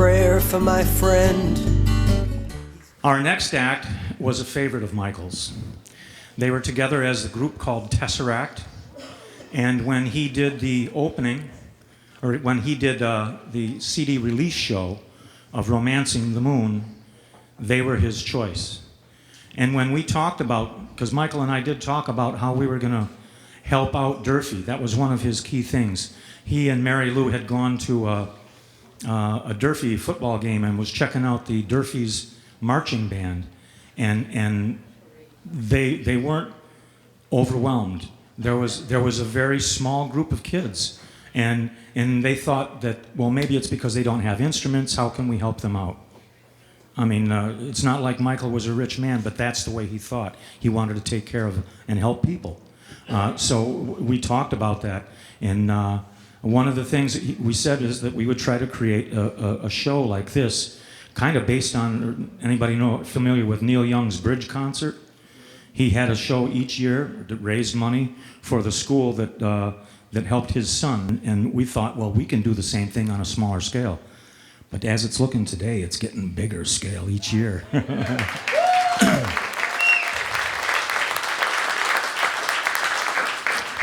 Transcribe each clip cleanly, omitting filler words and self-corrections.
prayer for my friend. Our next act was a favorite of Michael's. They were together as a group called Tesseract, and when he did the opening, or when he did the CD release show of Romancing the Moon, they were his choice. And when we talked about, because Michael and I did talk about how we were going to help out Durfee, that was one of his key things. He and Mary Lou had gone to a Durfee football game and was checking out the Durfee's marching band, and they weren't overwhelmed. There was a very small group of kids, and they thought that, well, maybe it's because they don't have instruments. How can we help them out? I mean, it's not like Michael was a rich man, but that's the way he thought. He wanted to take care of and help people. So we talked about that, and one of the things that we said is that we would try to create a show like this, kind of based on, anybody familiar with Neil Young's Bridge Concert? He had a show each year that raised money for the school that helped his son, and we thought, well, we can do the same thing on a smaller scale. But as it's looking today, it's getting bigger scale each year.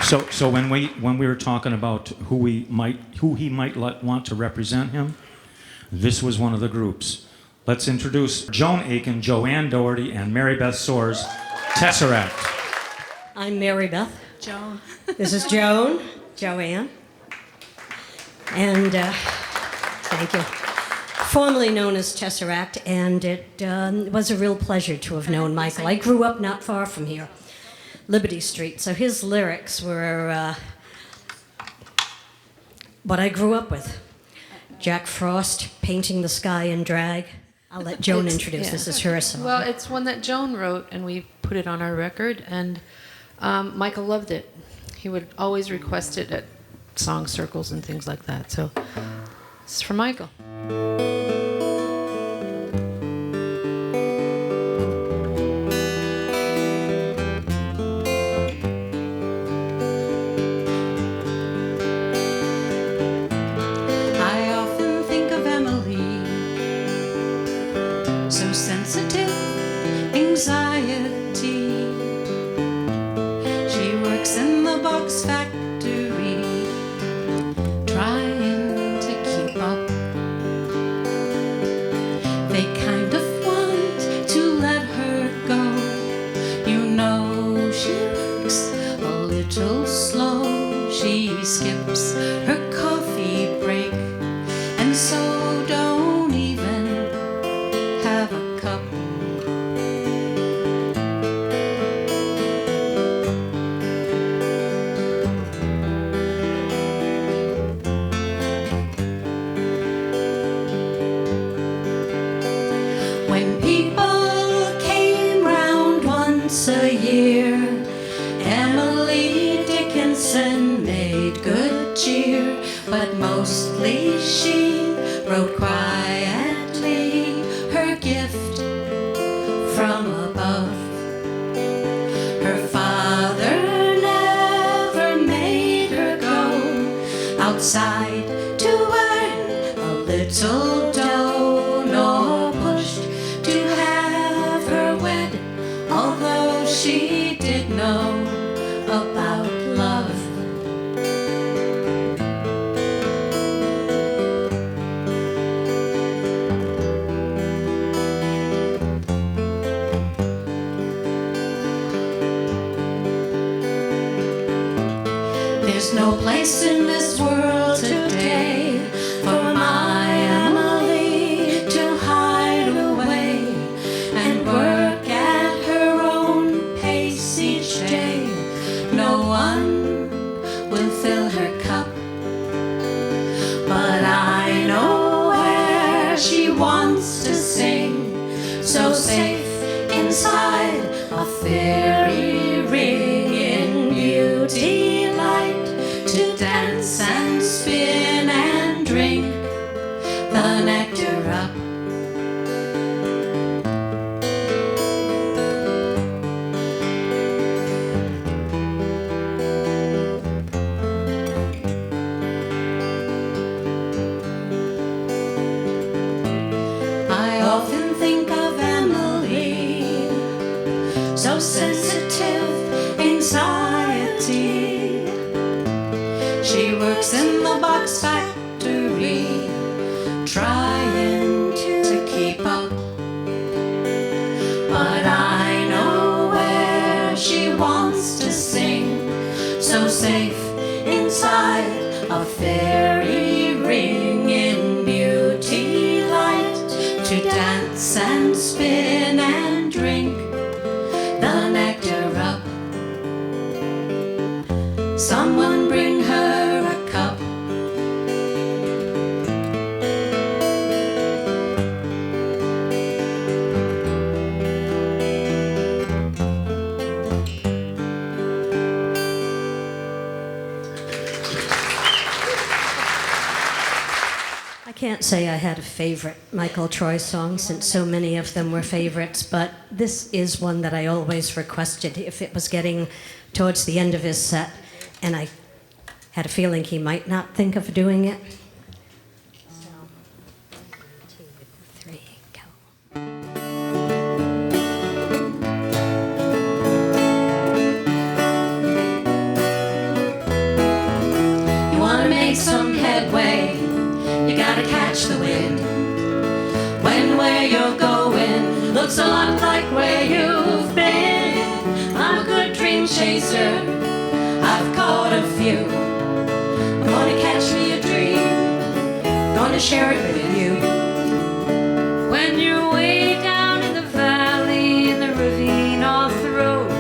So when we were talking about who he might want to represent him, this was one of the groups. Let's introduce Joan Aiken, Joanne Doherty, and Mary Beth Soares, Tesseract. I'm Mary Beth. Joan. This is Joan, Joanne, and thank you. Formerly known as Tesseract, and it was a real pleasure to have known Michael. I grew up not far from here, Liberty Street, so his lyrics were what I grew up with. Jack Frost, Painting the Sky in Drag. I'll let Joan introduce. This is her song. Well, it's one that Joan wrote, and we put it on our record, and Michael loved it. He would always request it at song circles and things like that. So it's for Michael. I often think of Emily, so sensitive, anxiety. She works in the box factory, trying to keep up. They kind of want to let her go. You know she works a little slow. She skips her coffee break, and so don't even have a cup. When people came round once a year, Emily Dickinson made good cheer, but mostly she wrote quietly, her gift from above. Her father never made her go outside to earn a little dough, nor pushed to have her wed, although she did know about love. There's no place in this world today for my Emily to hide away and work at her own pace each day. No one will fill her cup, but I know where she wants to sing, so safe inside a fairy ring in beauty light, to dance and spin and drink the nectar up. so sensitive, anxiety. She works in the box factory, trying to keep up. But I know where she wants to sing, so safe inside a fairy ring in beauty light, to dance and spin and drink the nectar up. Someone bring her a cup. I can't say I had a favorite Michael Troy song, since so many of them were favorites, but this is one that I always requested if it was getting towards the end of his set, and I had a feeling he might not think of doing it. So, 1, 2, 3, go. You wanna make some headway, you gotta catch the wind. When where you're going looks a lot like where you've been. I'm a good dream chaser, I've caught a few. I'm gonna catch me a dream, gonna share it with you. When you're way down in the valley, in the ravine off the road,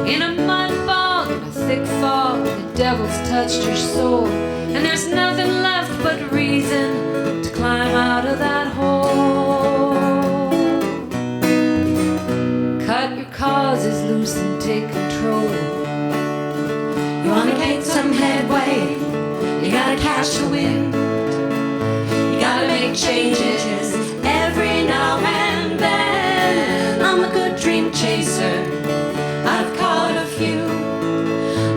in a mud bog, in a thick fog, the devil's touched your soul, and there's nothing left but reason to climb out of that hole. Cut your causes loose and take control. You wanna make some headway, you gotta catch the wind. You gotta make changes every now and then. I'm a good dream chaser, I've caught a few.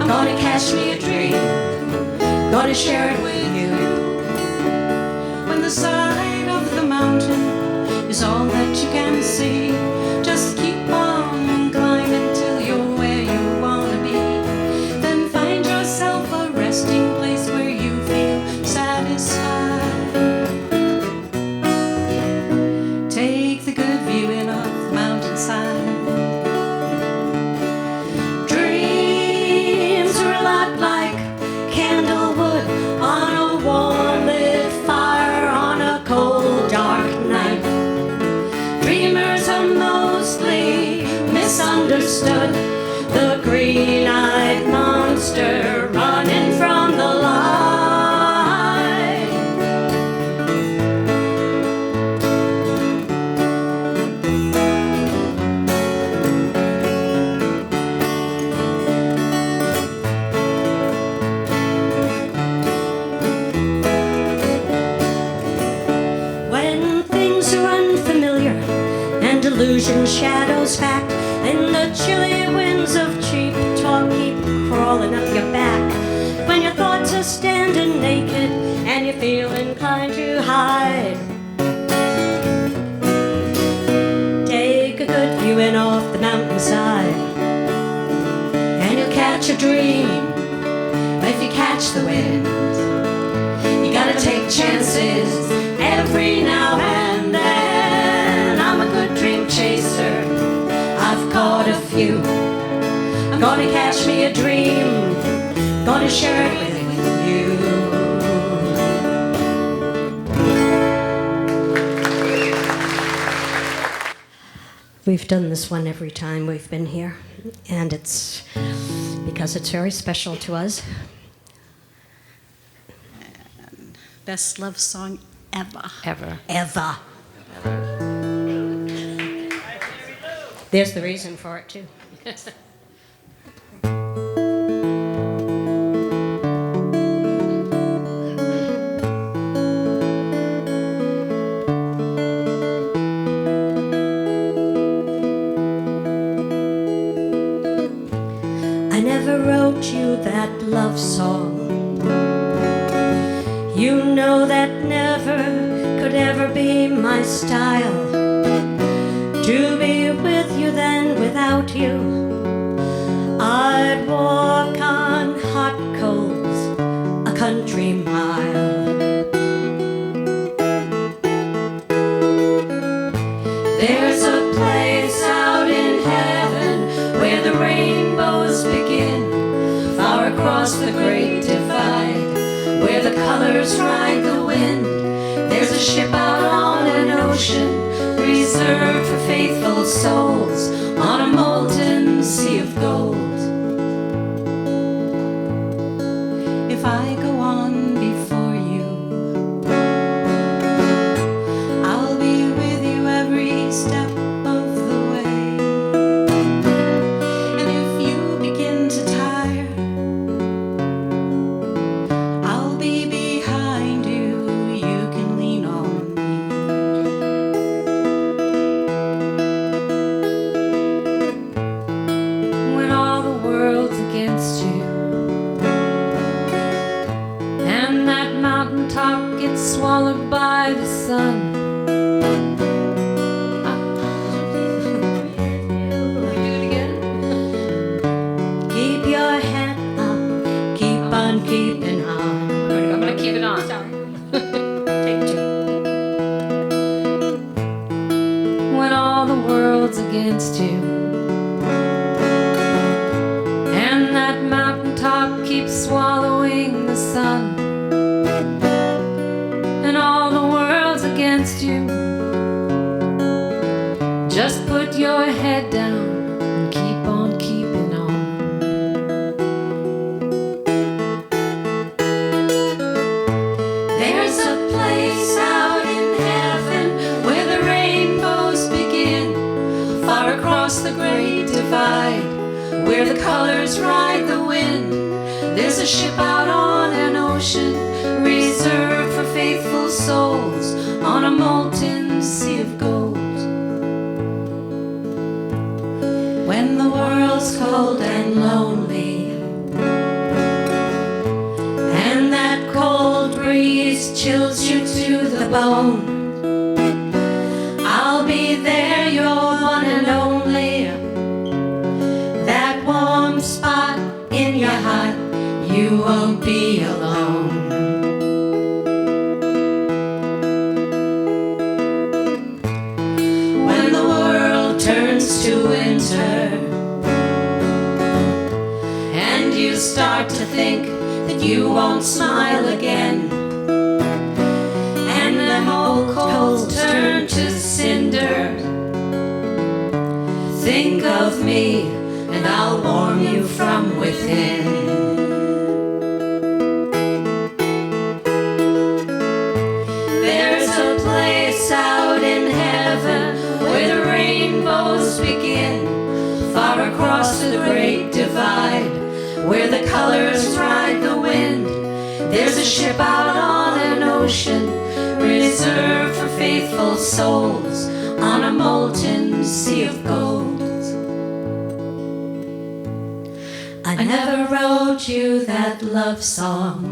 I'm gonna catch me a dream, gonna share it with you. When the side of the mountain is all that you can see, just keep on climbing till you're where you wanna be. Then find yourself a resting place where you feel satisfied. Take the good view in off the mountainside. Dreams are a lot like candlewood on a warm lit fire on a cold dark night. Dreamers are mostly misunderstood, the green-eyed monster running from the light. When things are unfamiliar and delusion shadows fact, and the chilly winds of cheap talk keep crawling up your back. When your thoughts are standing naked and you feel inclined to hide, take a good view in off the mountainside, and you'll catch a dream if you catch the wind. You gotta take chances every now and then. I'm a good dream chaser, I've caught a few. I'm gonna catch me a dream, gonna share it with you. We've done this one every time we've been here, and it's because it's very special to us. Best love song ever. Ever. There's the reason for it, too. I never wrote you that love song. You know that never could ever be my style. To be with you then without you colors ride the wind. There's a ship out on an ocean reserved for faithful souls on a molten sea of gold. If I go on before you, I'll be with you every step of the way. And if you begin to tire, I'll be behind you, you can lean on me. When all the world's against you and that mountaintop gets swallowed by the sun. Do it again. Keep your head up, keep on keeping on. I'm gonna keep it on. Take two. When all the world's against you and that mountaintop keeps swallowing the sun, and all the world's against you, just put your head down and keep on keeping on. There's a place out in heaven where the rainbows begin, far across the great divide, where the colors ride the wind. There's a ship out on an ocean reserved for faithful souls on a molten sea of gold. When the world's cold and lonely, and that cold breeze chills you to the bone, I'll be there, your one and only. That warm spot in your heart, you won't be alone. When the world turns to winter and you start to think that you won't smile again, and them old coals turn to cinder, think of me and I'll warm you from within. There's a place out in heaven where the rainbows begin, far across the great divide, where the colors ride the wind. There's a ship out on an ocean reserved for faithful souls on a molten sea of gold. I never wrote you that love song.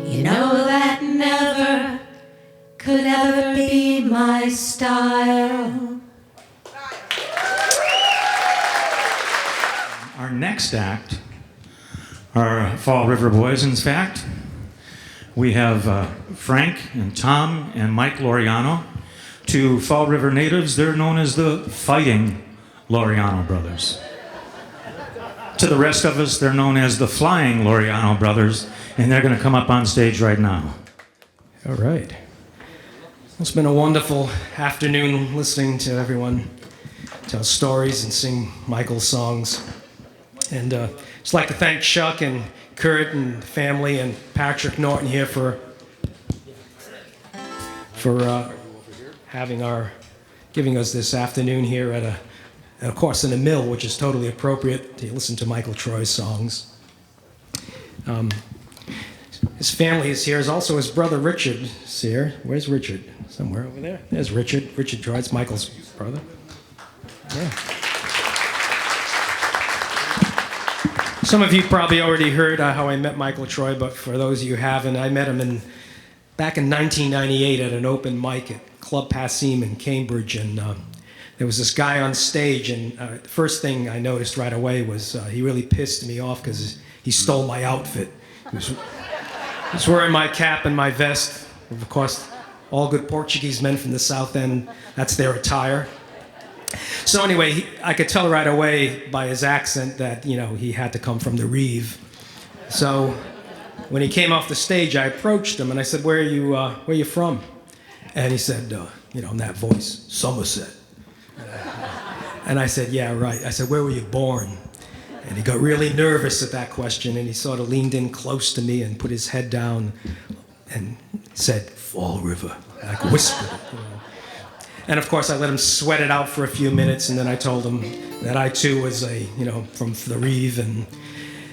You know that never could ever be my style. Our next act are Fall River Boys, in fact. We have Frank and Tom and Mike Laureano. To Fall River natives, they're known as the Fighting Laureano Brothers. To the rest of us, they're known as the Flying Laureano Brothers, and they're going to come up on stage right now. All right. It's been a wonderful afternoon listening to everyone tell stories and sing Michael's songs. And just like to thank Chuck and Kurt and the family and Patrick Norton here for giving us this afternoon here and of course in a mill, which is totally appropriate to listen to Michael Troy's songs. His family is here. Is also his brother Richard is here. Where's Richard? Somewhere over there. There's Richard. Richard Troy. It's Michael's brother. Yeah. Some of you probably already heard how I met Michael Troy, but for those of you who haven't, I met him back in 1998 at an open mic at Club Passim in Cambridge, and there was this guy on stage, and the first thing I noticed right away was he really pissed me off because he stole my outfit. He was wearing my cap and my vest. Of course, all good Portuguese men from the South End, that's their attire. So anyway, I could tell right away by his accent that, he had to come from the Reeve. So when he came off the stage, I approached him and I said, where are you from? And he said, in that voice, Somerset. And I said, yeah, right. I said, where were you born? And he got really nervous at that question, and he sort of leaned in close to me and put his head down and said, Fall River. And I whispered it. And of course, I let him sweat it out for a few minutes, and then I told him that I too was from the Reeve, and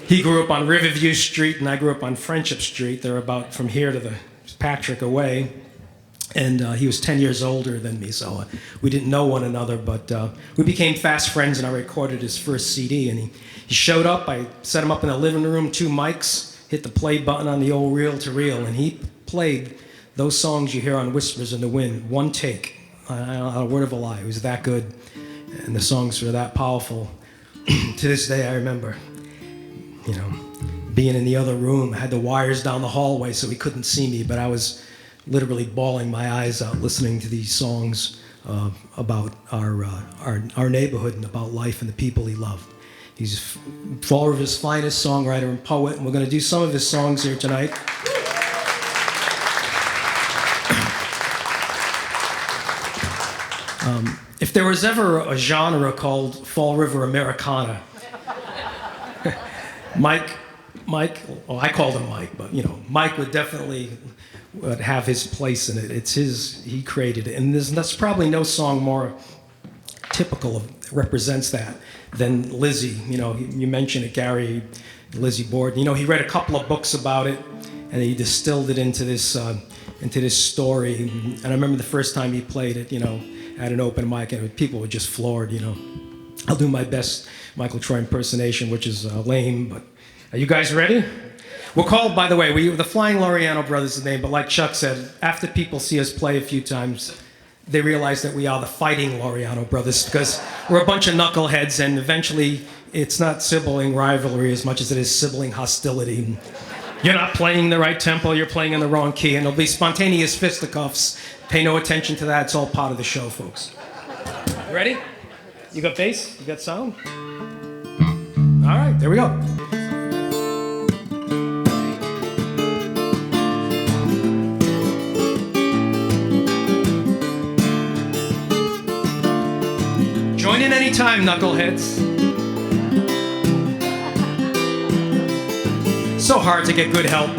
he grew up on Riverview Street, and I grew up on Friendship Street. They're about from here to the Patrick away. And he was 10 years older than me, so we didn't know one another, but we became fast friends, and I recorded his first CD, and he showed up. I set him up in the living room, 2 mics, hit the play button on the old reel-to-reel, and he played those songs you hear on Whispers in the Wind, one take, not a word of a lie. It was that good, and the songs were that powerful. To this day, I remember, being in the other room. I had the wires down the hallway so he couldn't see me, but I was literally bawling my eyes out listening to these songs about our neighborhood and about life and the people he loved. He's Fall River's finest songwriter and poet, and we're going to do some of his songs here tonight. If there was ever a genre called Fall River Americana, Mike, well, I called him Mike, but Mike would definitely have his place in it. It's he created it. And that's probably no song more typical represents that than Lizzie. You mentioned it, Gary, Lizzie Borden. He read a couple of books about it, and he distilled it into this story. And I remember the first time he played it, at an open mic, and people were just floored, I'll do my best Michael Troy impersonation, which is lame, but are you guys ready? We're called, by the way, the Flying Laureano Brothers is the name, but like Chuck said, after people see us play a few times, they realize that we are the Fighting Laureano Brothers, because we're a bunch of knuckleheads, and eventually it's not sibling rivalry as much as it is sibling hostility. You're not playing the right tempo, you're playing in the wrong key, and there'll be spontaneous fisticuffs. Pay no attention to that, it's all part of the show, folks. Ready? You got bass? You got sound? All right, there we go. Join in anytime, knuckleheads. So hard to get good help.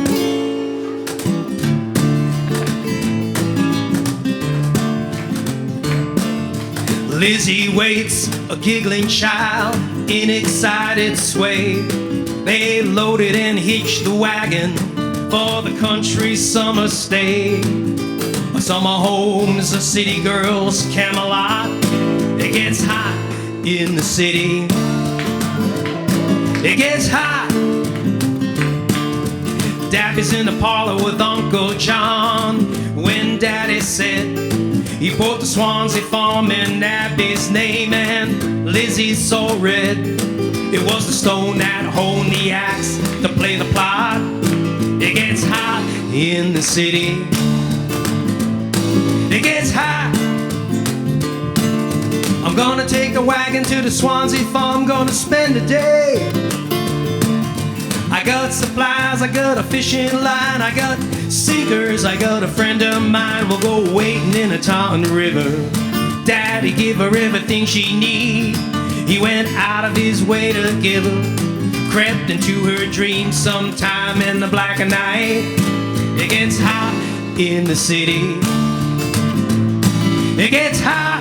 Lizzie waits, a giggling child in excited sway. They loaded and hitched the wagon for the country's summer stay. A summer home's a city girl's Camelot. It gets hot in the city. It gets hot. Daffy's in the parlor with Uncle John when Daddy said he bought the Swansea farm in Abby's name, and Lizzie saw red. It was the stone that honed the axe to play the plot. It gets hot in the city. It gets hot. I'm gonna take the wagon to the Swansea farm, gonna spend a day. I got supplies, I got a fishing line, I got sinkers, I got a friend of mine. We'll go wading in a Taunton River. Daddy give her everything she need. He went out of his way to give her, crept into her dreams sometime in the black of night. It gets hot in the city. It gets hot.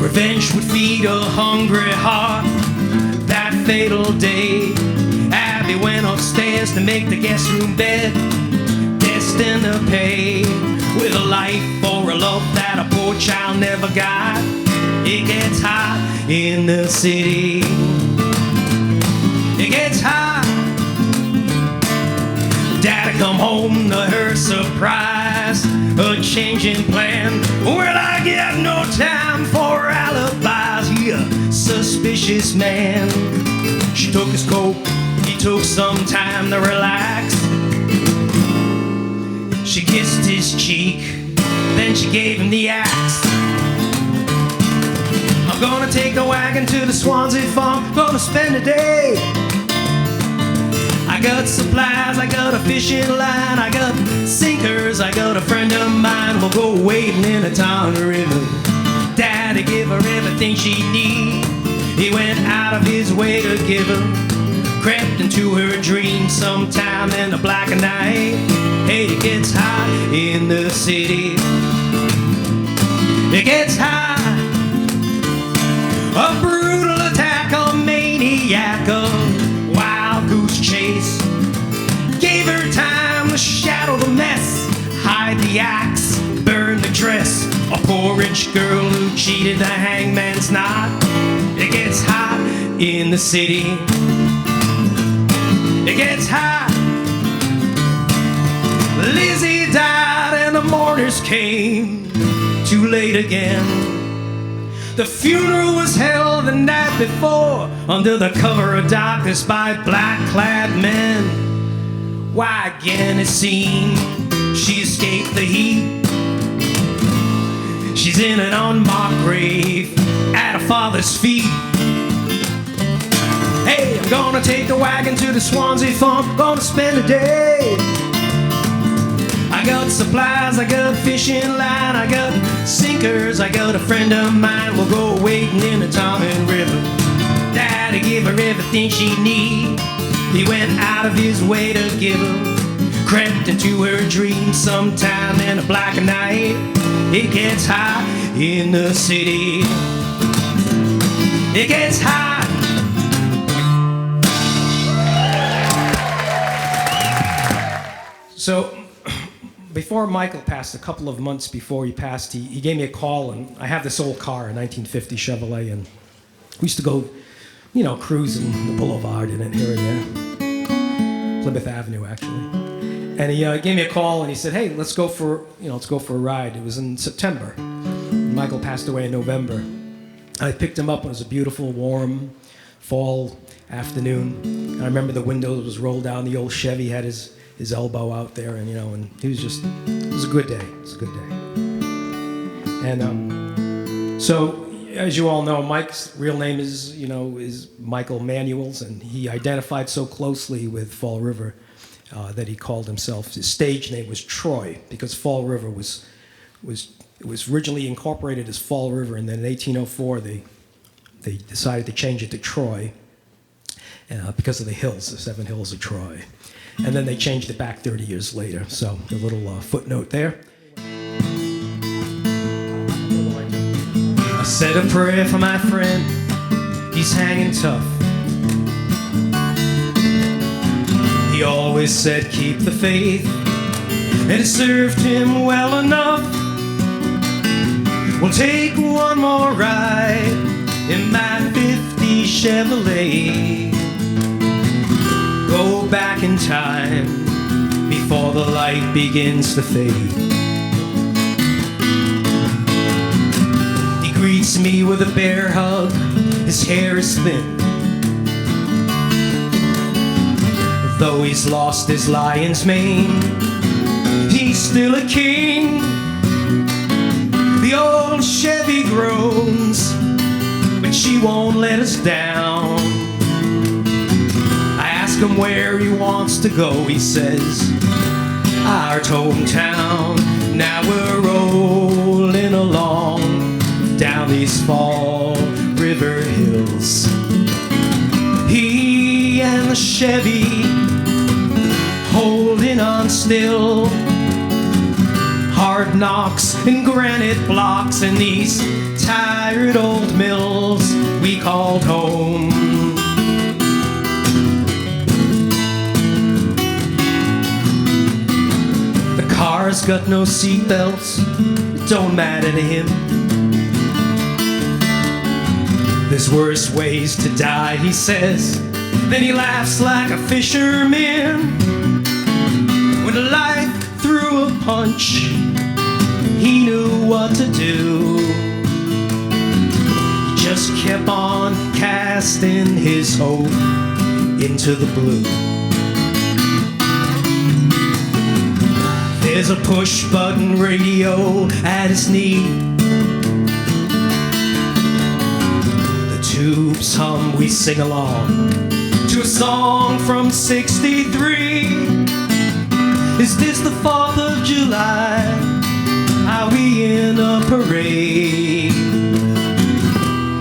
Revenge would feed a hungry heart that fatal day. Abby went upstairs to make the guest room bed, destined to pay with a life for a love that a poor child never got. It gets hot in the city. It gets hot. Dad had to come home to her surprise, a changing plan. Well, I got no time for alibis, he a suspicious man. She took his coat, he took some time to relax. She kissed his cheek, then she gave him the axe. I'm gonna take the wagon to the Swansea farm, gonna spend a day. I got supplies, I got a fishing line, I got sinkers, I got a friend of mine. We'll go wading in the Tarn River. Daddy give her everything she need. He went out of his way to give her, crept into her dreams sometime in the black of night. Hey, it gets hot in the city. It gets hot. A brutal attack, a maniac, a wild goose chase. Gave her time to shadow the mess, hide the axe, burn the dress. A poor rich girl who cheated the hangman's knot. It gets hot in the city. It gets hot. Lizzie died and the mourners came too late again. The funeral was held the night before under the cover of darkness by black-clad men. Why again it seemed she escaped the heat. She's in an unmarked grave at her father's feet. Hey, I'm gonna take the wagon to the Swansea farm, gonna spend a day. I got supplies, I got a fishing line, I got sinkers, I got a friend of mine. We'll go wading in the Tarn River. Daddy give her everything she need. He went out of his way to give her, crept into her dreams sometime in the black of night. It gets hot in the city. It gets hot. So, before Michael passed, a couple of months before he passed, he gave me a call, and I have this old car, a 1950 Chevrolet, and we used to go, cruising the boulevard in it here and there. Plymouth Avenue, actually. And he gave me a call, and he said, hey, let's go for a ride. It was in September. Michael passed away in November. I picked him up. It was a beautiful, warm fall afternoon. And I remember the windows was rolled down. The old Chevy had his elbow out there, and and he was just, it was a good day. It was a good day. And so, as you all know, Mike's real name is Michael Manuels, and he identified so closely with Fall River that he called himself, his stage name was Troy, because Fall River was originally incorporated as Fall River, and then in 1804 they decided to change it to Troy because of the hills, the 7 hills of Troy. And then they changed it back 30 years later. So a little footnote there. I said a prayer for my friend. He's hanging tough. He always said keep the faith, and it served him well enough. We'll take one more ride in my 50 Chevrolet. Go back in time before the light begins to fade. He greets me with a bear hug. His hair is thin, though he's lost his lion's mane. He's still a king. The old Chevy groans, but she won't let us down. Ask him where he wants to go, he says, our hometown. Now we're rolling along down these Fall River hills. He and the Chevy holding on still. Hard knocks and granite blocks and these tired old mills we called home. Car's got no seatbelts, it don't matter to him. There's worse ways to die, he says. Then he laughs like a fisherman. Put life through a punch. He knew what to do. He just kept on casting his hope into the blue. There's a push-button radio at his knee. The tubes hum, we sing along to a song from '63. Is this the 4th of July? Are we in a parade?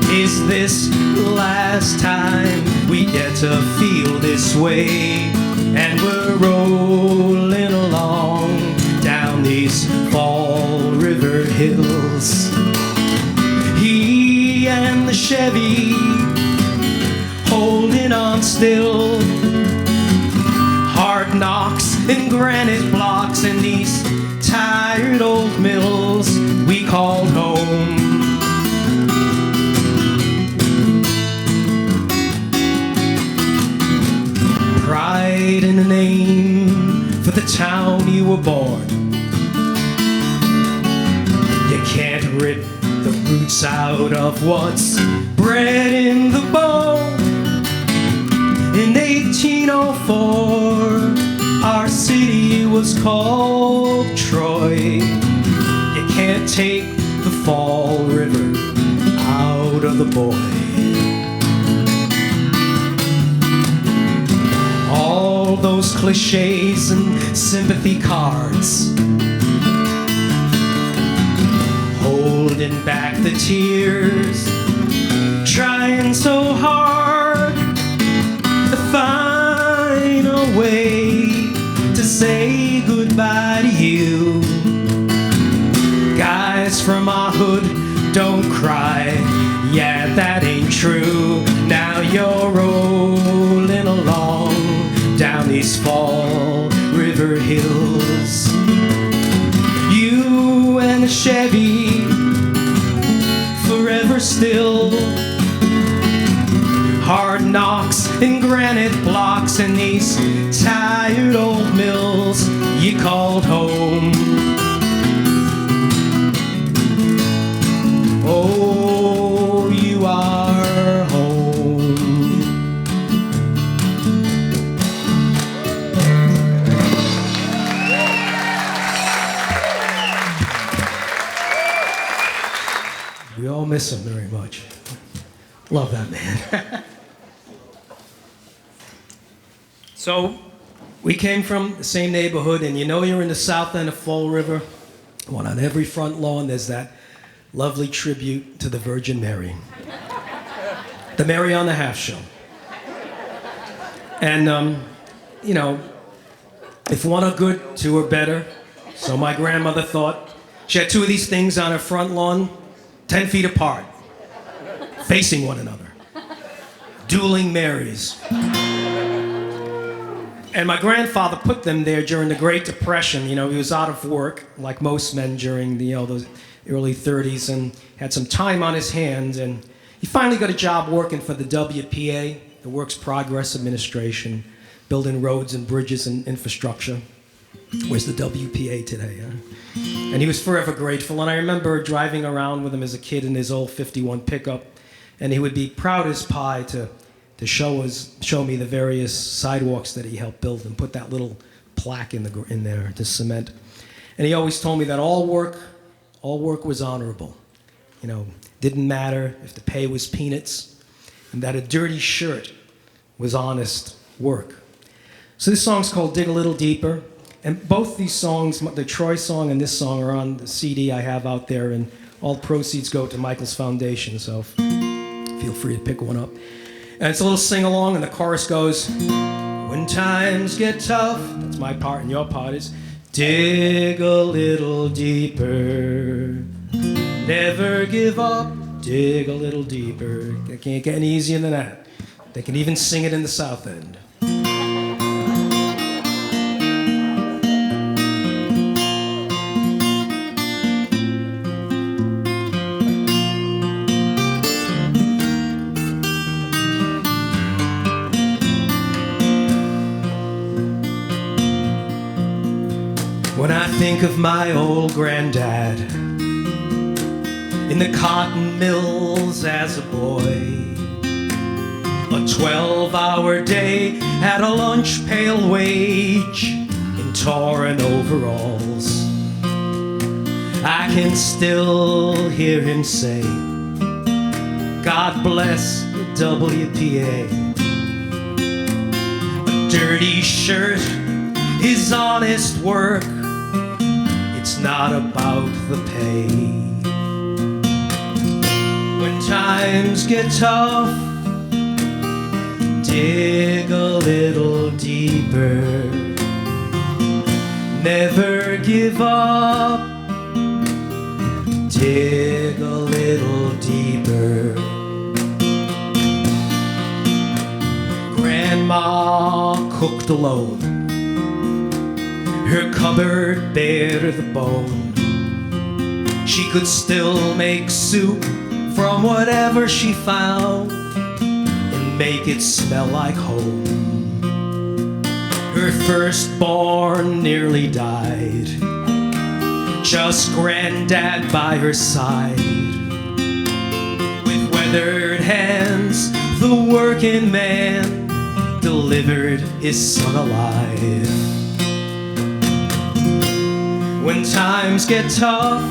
Is this the last time we get to feel this way? And we're rolling along down these Fall River hills. He and the Chevy holding on still. Hard knocks and granite blocks in these tired old mills we called home. Pride in a name for the town you were born. You can't rip the roots out of what's bred in the bone. In 1804, our city was called Troy. You can't take the Fall River out of the boy. All those cliches and sympathy cards, holding back the tears, trying so hard to find a way to say goodbye to you. Guys from our hood, don't cry, yeah, that ain't true. Now you're rolling along down these Fall River hills. You and the Chevy, forever still. Hard knocks and granite blocks in these tired old mills you called home. Oh, you are home. We all miss him very much. Love that man. So, we came from the same neighborhood, and you know you're in the south end of Fall River. Well, on every front lawn, there's that lovely tribute to the Virgin Mary. The Mary on the Half Show. And, you know, if one are good, two are better. So my grandmother thought. She had two of these things on her front lawn, 10 feet apart, facing one another. Dueling Marys. And my grandfather put them there during the Great Depression. You know, he was out of work, like most men during the, those early 30s, and had some time on his hands. And he finally got a job working for the WPA, the Works Progress Administration, building roads and bridges and infrastructure. Where's the WPA today, huh? And he was forever grateful. And I remember driving around with him as a kid in his old 51 pickup, and he would be proud as pie to show me the various sidewalks that he helped build and put that little plaque in there to cement. And he always told me that all work was honorable. You know, didn't matter if the pay was peanuts, and that a dirty shirt was honest work. So this song's called Dig a Little Deeper, and both these songs, the Troy song and this song, are on the CD I have out there, and all proceeds go to Michael's Foundation, so feel free to pick one up. And it's a little sing-along, and the chorus goes, when times get tough, that's my part, and your part is, dig a little deeper, never give up, dig a little deeper. It can't get any easier than that. They can even sing it in the South End. When I think of my old granddad in the cotton mills as a boy, a 12-hour day at a lunch pail wage in torn overalls, I can still hear him say, God bless the WPA. A dirty shirt is honest work. It's not about the pay. When times get tough, dig a little deeper. Never give up. Dig a little deeper. Grandma cooked alone, her cupboard bare to the bone. She could still make soup from whatever she found and make it smell like home. Her firstborn nearly died, just Granddad by her side. With weathered hands, the working man delivered his son alive. When times get tough,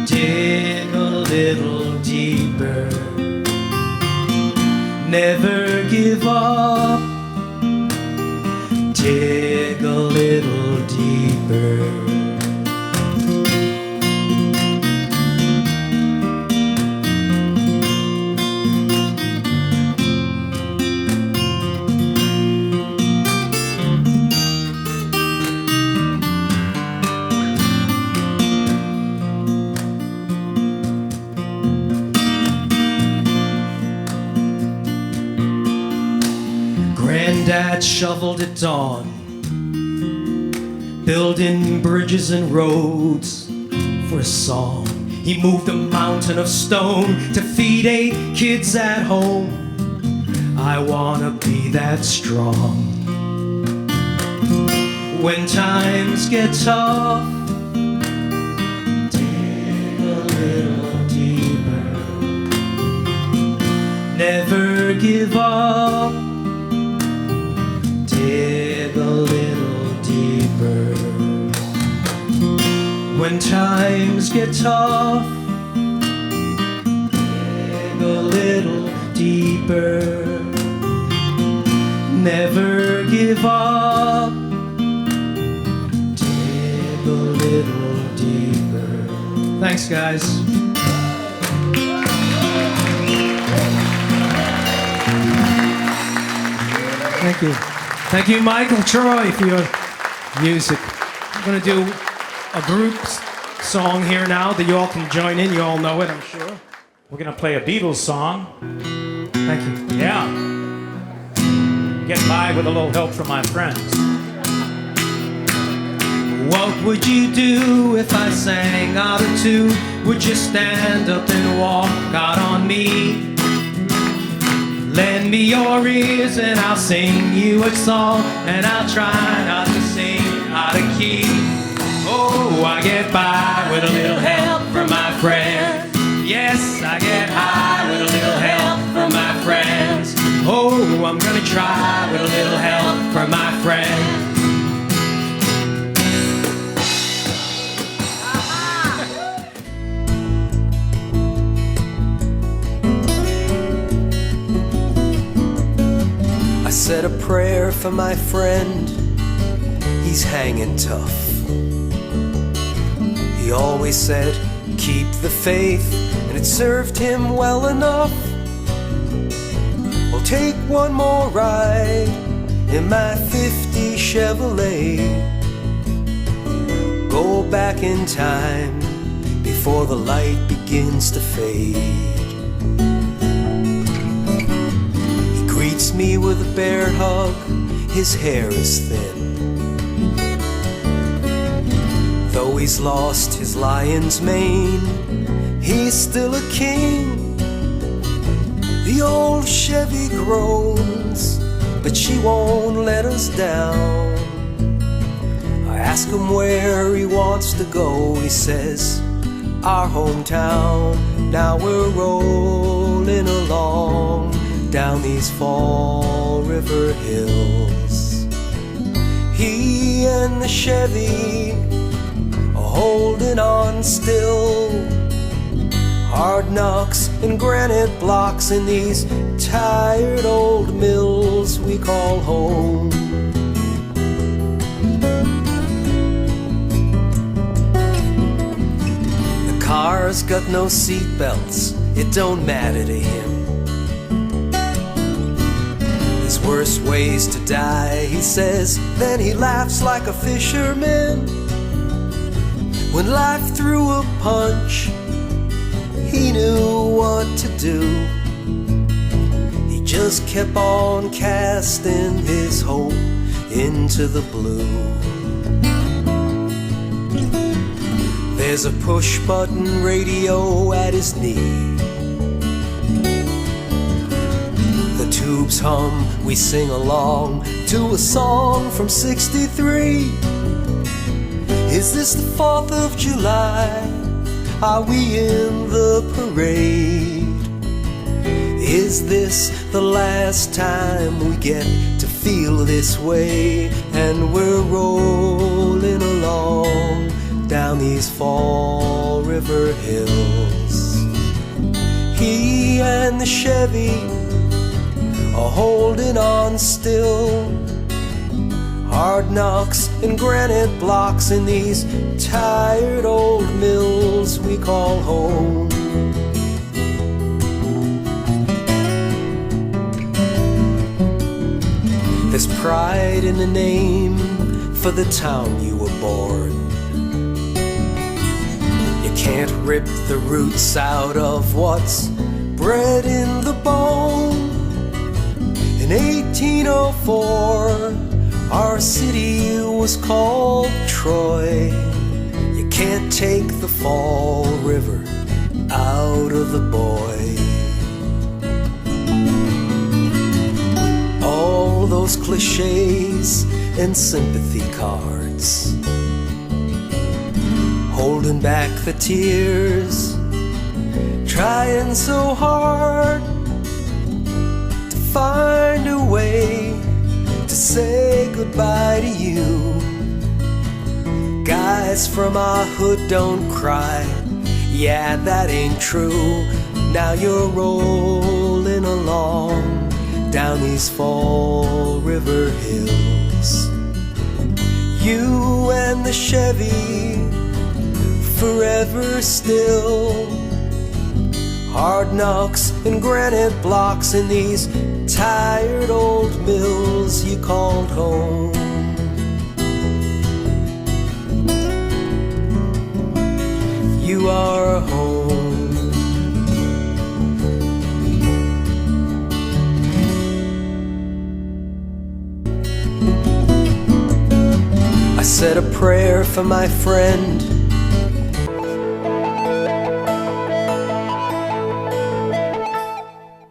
dig a little deeper. Never give up. Dig a little deeper. Granddad shoveled at dawn, building bridges and roads for a song. He moved a mountain of stone to feed 8 kids at home. I wanna be that strong. When times get tough, dig a little deeper. Never give up. Dig a little deeper. When times get tough, dig a little deeper. Never give up. Dig a little deeper. Thanks, guys. Thank you. Thank you, Michael Troy, for your music. I'm going to do a group song here now that you all can join in. You all know it, I'm sure. We're going to play a Beatles song. Thank you. Yeah. Get by with a little help from my friends. What would you do if I sang out of tune? Would you stand up and walk out on me? Lend me your ears and I'll sing you a song, and I'll try not to sing out of key. Oh, I get by with a little help from my friends. Yes, I get high with a little help from my friends. Oh, I'm gonna try with a little help from my friends. I said a prayer for my friend, he's hanging tough. He always said, keep the faith, and it served him well enough. We'll take one more ride in my 50 Chevrolet. Go back in time before the light begins to fade. Greets me with a bear hug, his hair is thin. Though he's lost his lion's mane, he's still a king. The old Chevy groans, but she won't let us down. I Ask him where he wants to go. He says, our hometown. Now we're rolling along down these Fall River hills. He and the Chevy are holding on still. Hard knocks and granite blocks in these tired old mills we call home. The car's got no seat belts, it don't matter to him. His worst ways to die, he says, then he laughs like a fisherman. When life threw a punch, he knew what to do. He just kept on casting his hope into the blue. There's a push-button radio at his knee. The tubes hum, we sing along to a song from '63. Is this the 4th of July? Are we in the parade? Is this the last time we get to feel this way? And we're rolling along down these Fall River hills. He and the Chevy are holding on still. Hard knocks and granite blocks in these tired old mills we call home. There's pride in the name for the town you were born. You can't rip the roots out of what's bred in the bone. In 1804 our city was called Troy. You can't take the Fall River out of the boy. All those cliches and sympathy cards, holding back the tears, trying so hard to find a way to say goodbye to you. Guys from our hood don't cry, yeah, that ain't true. Now you're rolling along down these Fall River hills. You and the Chevy, forever still. Hard knocks and granite blocks in these tired old mills you called home. You are home. I said a prayer for my friend